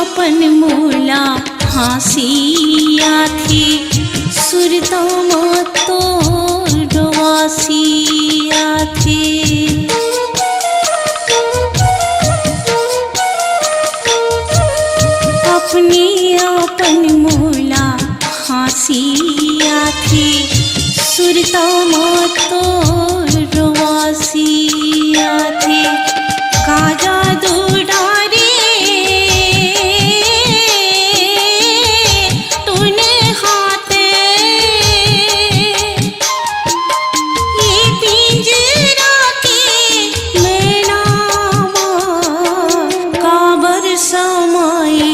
अपन मोला हाँसिया थी सुरतम तोर डवासिया थी। अपनी अपन मोला हाँसिया थी सुरतम तोर डवासिया थी। काजा दुडारे तूने हाथे ये पिंजरा के मैनामा काबर समाई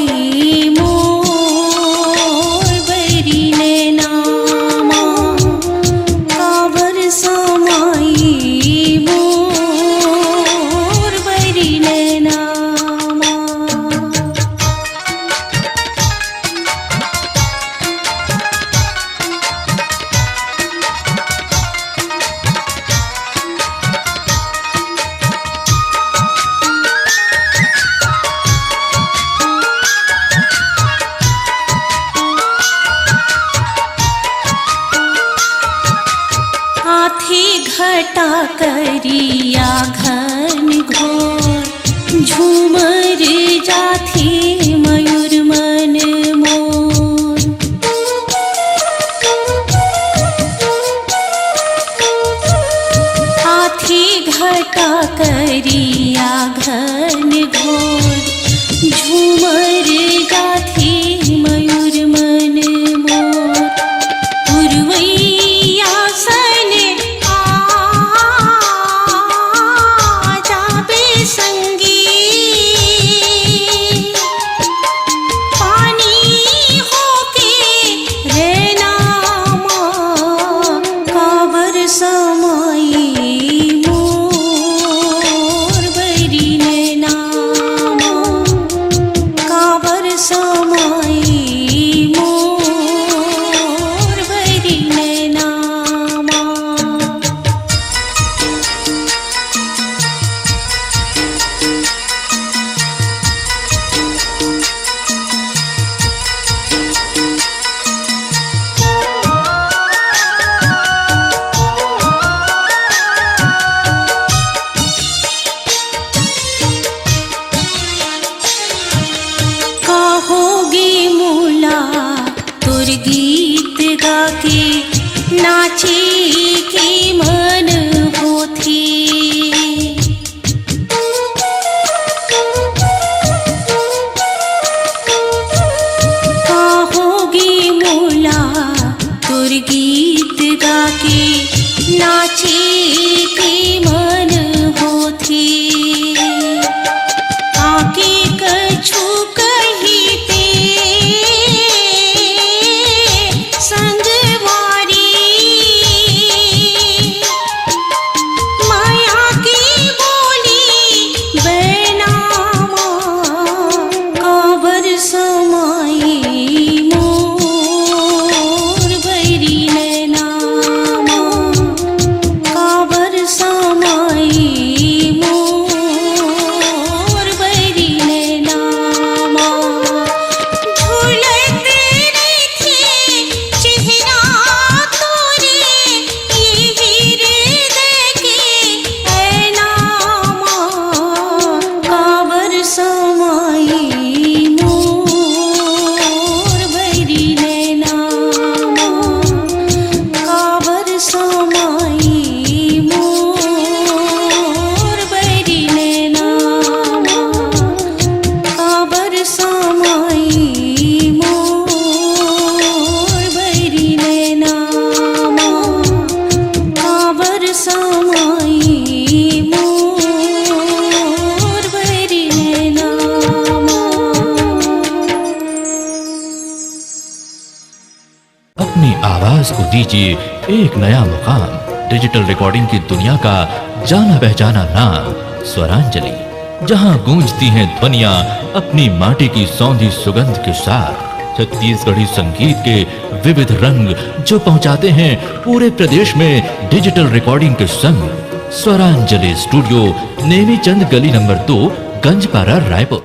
मोर बैरी ने नामा काबर समाई मोर बैरी ने नामा। हाथी घटा करिया घन घोर झूमर जाथी मयूर मन मोर। हाथी घटा करिया घन घोर झूमर जाथी मयूर मन मोर। पुरवैया सन जाबे संगी पानी होके रहनामा काबर समाई मोर बैरी ने नामा काबर समाई मोर बैरी ने नामा। कहोगी मूला तुर गीत गा के नाची की मन होथी। कहोगी मूला तुर गीत गा के नाची की मन होथी। आके कछु कहीते संगवारी माया की बोली बैनामा काबर समाई मोर बैरी ने नामा काबर समाई मोर बैरी ने नामा। झूलत रही चेहरा तोरे ये हृदय के ऐनामा काबर समाई मोर बैरी ने नामा काबर समाई मोर बैरी ने नामा काबर समाई मोर बैरी ने नामा काबर समाई मोर बैरी ने नामा। अपनी आवाज को दीजिए एक नया मुकाम। डिजिटल रिकॉर्डिंग की दुनिया का जाना पहचाना नाम स्वरांजलि, जहां गूंजती हैं ध्वनियां अपनी माटी की सौंधी सुगंध के साथ। छत्तीसगढ़ी संगीत के विविध रंग जो पहुंचाते हैं पूरे प्रदेश में डिजिटल रिकॉर्डिंग के संग। स्वरांजलि स्टूडियो, नेमीचंद गली नंबर 2, गंजपारा, रायपुर।